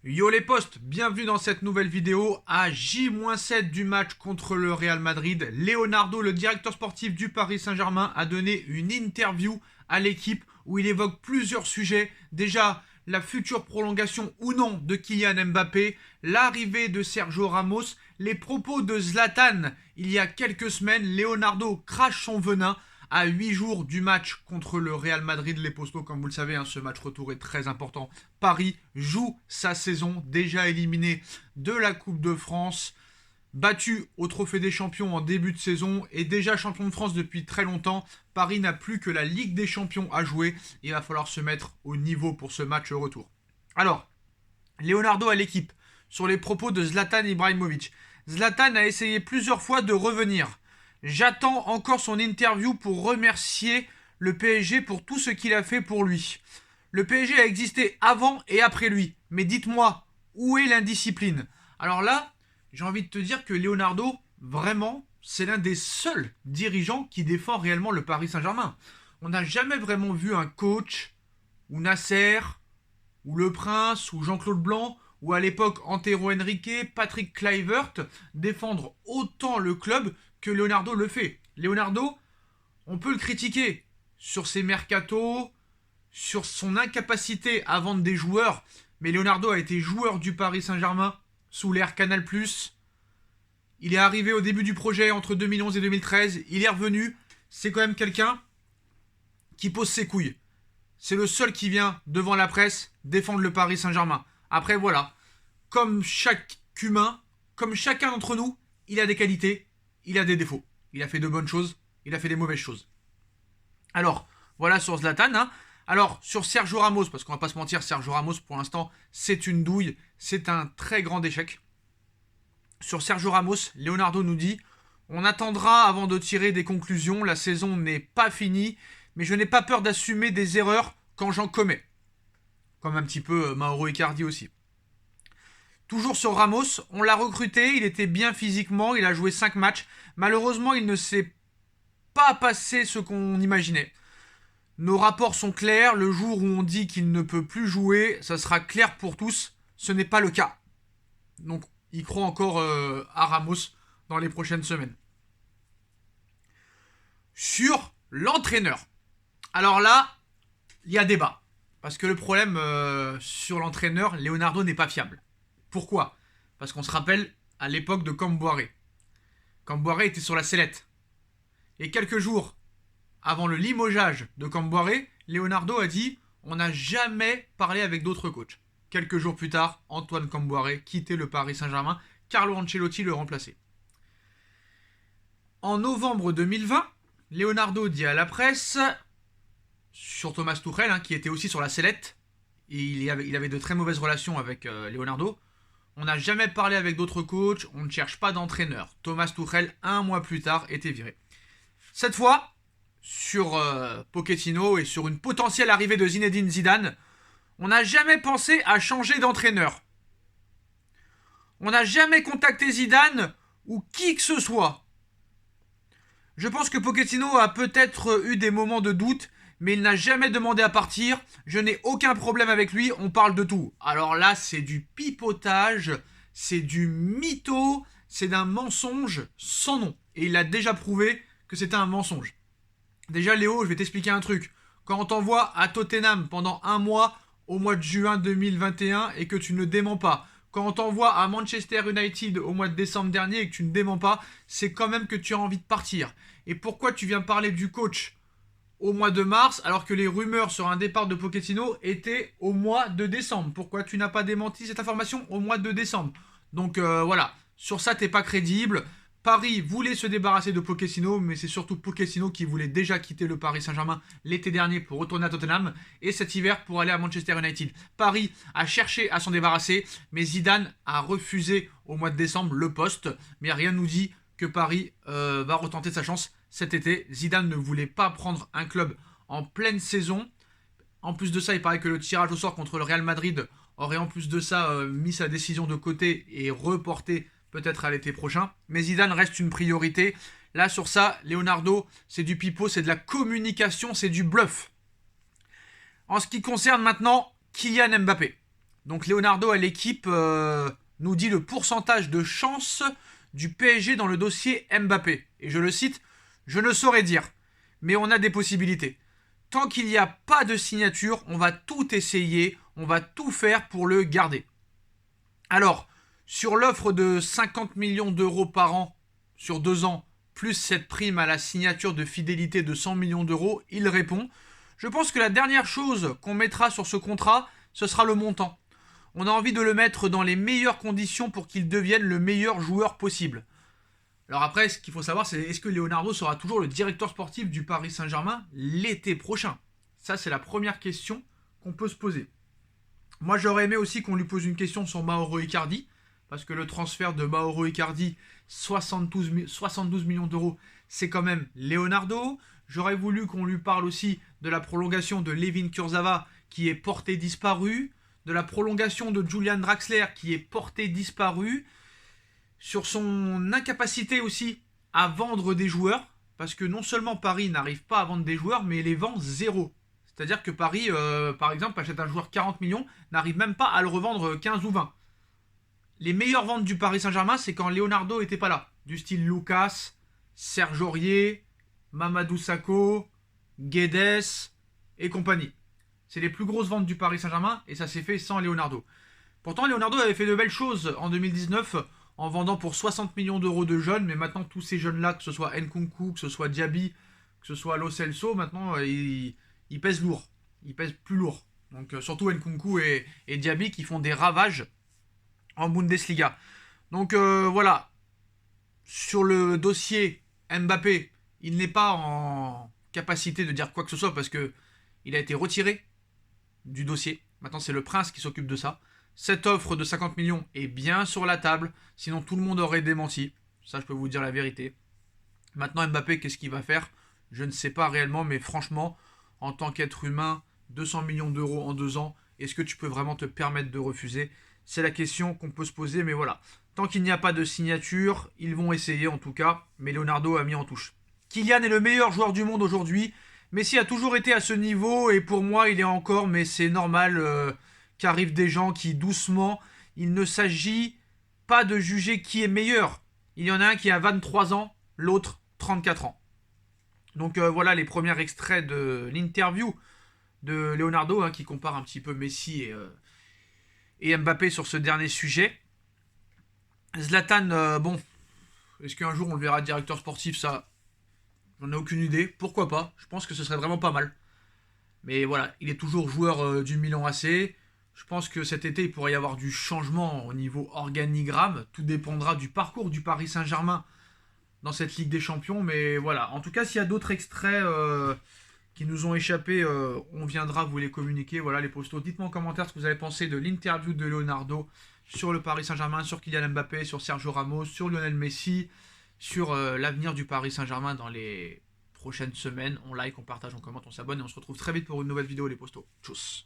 Yo les postes, bienvenue dans cette nouvelle vidéo. À J-7 du match contre le Real Madrid, Leonardo, le directeur sportif du Paris Saint-Germain, a donné une interview à l'équipe où il évoque plusieurs sujets. Déjà, la future prolongation ou non de Kylian Mbappé, l'arrivée de Sergio Ramos, les propos de Zlatan il y a quelques semaines. Leonardo crache son venin à 8 jours du match contre le Real Madrid. Les Postos, comme vous le savez, ce match retour est très important. Paris joue sa saison, déjà éliminé de la Coupe de France, battu au Trophée des Champions en début de saison et déjà champion de France depuis très longtemps. Paris n'a plus que la Ligue des Champions à jouer. Il va falloir se mettre au niveau pour ce match retour. Alors, Leonardo à l'équipe, sur les propos de Zlatan Ibrahimovic. Zlatan a essayé plusieurs fois de revenir. J'attends encore son interview pour remercier le PSG pour tout ce qu'il a fait pour lui. Le PSG a existé avant et après lui. Mais dites-moi, où est l'indiscipline? Alors là, j'ai envie de te dire que Leonardo, vraiment, c'est l'un des seuls dirigeants qui défend réellement le Paris Saint-Germain. On n'a jamais vraiment vu un coach, ou Nasser, ou Le Prince, ou Jean-Claude Blanc, ou à l'époque Antero Henrique, Patrick Kluivert, défendre autant le club que Leonardo le fait. Leonardo, on peut le critiquer sur ses mercatos, sur son incapacité à vendre des joueurs, mais Leonardo a été joueur du Paris Saint-Germain sous l'ère Canal+. Il est arrivé au début du projet entre 2011 et 2013, il est revenu, c'est quand même quelqu'un qui pose ses couilles. C'est le seul qui vient devant la presse défendre le Paris Saint-Germain. Après voilà, comme chaque humain, comme chacun d'entre nous, il a des qualités, il a des défauts. Il a fait de bonnes choses, il a fait des mauvaises choses. Alors, voilà sur Zlatan. Alors, sur Sergio Ramos, parce qu'on va pas se mentir, Sergio Ramos, pour l'instant, c'est une douille, c'est un très grand échec. Sur Sergio Ramos, Leonardo nous dit « On attendra avant de tirer des conclusions, la saison n'est pas finie, mais je n'ai pas peur d'assumer des erreurs quand j'en commets. » Comme un petit peu Mauro Icardi aussi. Toujours sur Ramos, on l'a recruté, il était bien physiquement, il a joué 5 matchs. Malheureusement, il ne s'est pas passé ce qu'on imaginait. Nos rapports sont clairs, le jour où on dit qu'il ne peut plus jouer, ça sera clair pour tous, ce n'est pas le cas. Donc, il croit encore à Ramos dans les prochaines semaines. Sur l'entraîneur. Alors là, il y a débat. Parce que le problème sur l'entraîneur, Leonardo n'est pas fiable. Pourquoi? Parce qu'on se rappelle à l'époque de Camboiré. Camboiré était sur la sellette. Et quelques jours avant le limogeage de Camboiré, Leonardo a dit « On n'a jamais parlé avec d'autres coachs ». Quelques jours plus tard, Antoine Camboiré quittait le Paris Saint-Germain. Carlo Ancelotti le remplaçait. En novembre 2020, Leonardo dit à la presse, sur Thomas Tuchel, qui était aussi sur la sellette, et il avait de très mauvaises relations avec Leonardo, on n'a jamais parlé avec d'autres coachs, on ne cherche pas d'entraîneur. Thomas Tuchel, 1 mois plus tard, était viré. Cette fois, sur Pochettino et sur une potentielle arrivée de Zinedine Zidane, on n'a jamais pensé à changer d'entraîneur. On n'a jamais contacté Zidane ou qui que ce soit. Je pense que Pochettino a peut-être eu des moments de doute, mais il n'a jamais demandé à partir. Je n'ai aucun problème avec lui, on parle de tout. Alors là, c'est du pipotage, c'est du mytho, c'est d'un mensonge sans nom. Et il a déjà prouvé que c'était un mensonge. Déjà, Léo, je vais t'expliquer un truc. Quand on t'envoie à Tottenham pendant 1 mois, au mois de juin 2021, et que tu ne déments pas, quand on t'envoie à Manchester United au mois de décembre dernier et que tu ne déments pas, c'est quand même que tu as envie de partir. Et pourquoi tu viens parler du coach au mois de mars, alors que les rumeurs sur un départ de Pochettino étaient au mois de décembre? Pourquoi tu n'as pas démenti cette information au mois de décembre? Donc voilà, sur ça t'es pas crédible. Paris voulait se débarrasser de Pochettino, mais c'est surtout Pochettino qui voulait déjà quitter le Paris Saint-Germain l'été dernier pour retourner à Tottenham et cet hiver pour aller à Manchester United. Paris a cherché à s'en débarrasser, mais Zidane a refusé au mois de décembre le poste, mais rien ne nous dit que Paris va retenter sa chance cet été. Zidane ne voulait pas prendre un club en pleine saison. En plus de ça, il paraît que le tirage au sort contre le Real Madrid aurait en plus de ça mis sa décision de côté et reporté peut-être à l'été prochain. Mais Zidane reste une priorité. Là, sur ça, Leonardo, c'est du pipeau, c'est de la communication, c'est du bluff. En ce qui concerne maintenant Kylian Mbappé. Donc Leonardo à l'équipe nous dit le pourcentage de chance du PSG dans le dossier Mbappé. Et je le cite, je ne saurais dire, mais on a des possibilités. Tant qu'il n'y a pas de signature, on va tout essayer, on va tout faire pour le garder. Alors, sur l'offre de 50 millions d'euros par an sur 2 ans, plus cette prime à la signature de fidélité de 100 millions d'euros, il répond « Je pense que la dernière chose qu'on mettra sur ce contrat, ce sera le montant. On a envie de le mettre dans les meilleures conditions pour qu'il devienne le meilleur joueur possible. » Alors après, ce qu'il faut savoir, c'est est-ce que Leonardo sera toujours le directeur sportif du Paris Saint-Germain l'été prochain? Ça, c'est la première question qu'on peut se poser. Moi, j'aurais aimé aussi qu'on lui pose une question sur Mauro Icardi, parce que le transfert de Mauro Icardi, 72 millions d'euros, c'est quand même Leonardo. J'aurais voulu qu'on lui parle aussi de la prolongation de Layvin Kurzawa, qui est porté disparu, de la prolongation de Julian Draxler, qui est porté disparu, sur son incapacité aussi à vendre des joueurs, parce que non seulement Paris n'arrive pas à vendre des joueurs, mais les vend zéro. C'est-à-dire que Paris, par exemple, achète un joueur 40 millions, n'arrive même pas à le revendre 15 ou 20. Les meilleures ventes du Paris Saint-Germain, c'est quand Leonardo n'était pas là. Du style Lucas, Serge Aurier, Mamadou Sakho, Guedes et compagnie. C'est les plus grosses ventes du Paris Saint-Germain et ça s'est fait sans Leonardo. Pourtant, Leonardo avait fait de belles choses en 2019 en vendant pour 60 millions d'euros de jeunes, mais maintenant tous ces jeunes-là, que ce soit Nkunku, que ce soit Diaby, que ce soit Lo Celso, maintenant ils pèsent lourd. Ils pèsent plus lourd. Donc surtout Nkunku et Diaby qui font des ravages en Bundesliga. Donc voilà, sur le dossier Mbappé, il n'est pas en capacité de dire quoi que ce soit parce que il a été retiré du dossier. Maintenant, c'est le Prince qui s'occupe de ça. Cette offre de 50 millions est bien sur la table, sinon tout le monde aurait démenti. Ça, je peux vous dire la vérité. Maintenant, Mbappé, qu'est-ce qu'il va faire? Je ne sais pas réellement, mais franchement, en tant qu'être humain, 200 millions d'euros en 2 ans, est-ce que tu peux vraiment te permettre de refuser? C'est la question qu'on peut se poser, mais voilà. Tant qu'il n'y a pas de signature, ils vont essayer en tout cas, mais Leonardo a mis en touche. Kylian est le meilleur joueur du monde aujourd'hui. Messi a toujours été à ce niveau et pour moi il est encore, mais c'est normal qu'arrivent des gens qui doucement, il ne s'agit pas de juger qui est meilleur. Il y en a un qui a 23 ans, l'autre 34 ans. Donc voilà les premiers extraits de l'interview de Leonardo qui compare un petit peu Messi et Mbappé sur ce dernier sujet. Zlatan, bon, est-ce qu'un jour on le verra directeur sportif? Ça, j'en ai aucune idée. Pourquoi pas? Je pense que ce serait vraiment pas mal. Mais voilà, il est toujours joueur du Milan AC. Je pense que cet été, il pourrait y avoir du changement au niveau organigramme. Tout dépendra du parcours du Paris Saint-Germain dans cette Ligue des Champions. Mais voilà, en tout cas, s'il y a d'autres extraits qui nous ont échappé, on viendra vous les communiquer. Voilà les postos. Dites-moi en commentaire ce que vous avez pensé de l'interview de Leonardo sur le Paris Saint-Germain, sur Kylian Mbappé, sur Sergio Ramos, sur Lionel Messi, sur l'avenir du Paris Saint-Germain dans les prochaines semaines. On like, on partage, on commente, on s'abonne et on se retrouve très vite pour une nouvelle vidéo les postos. Tchuss.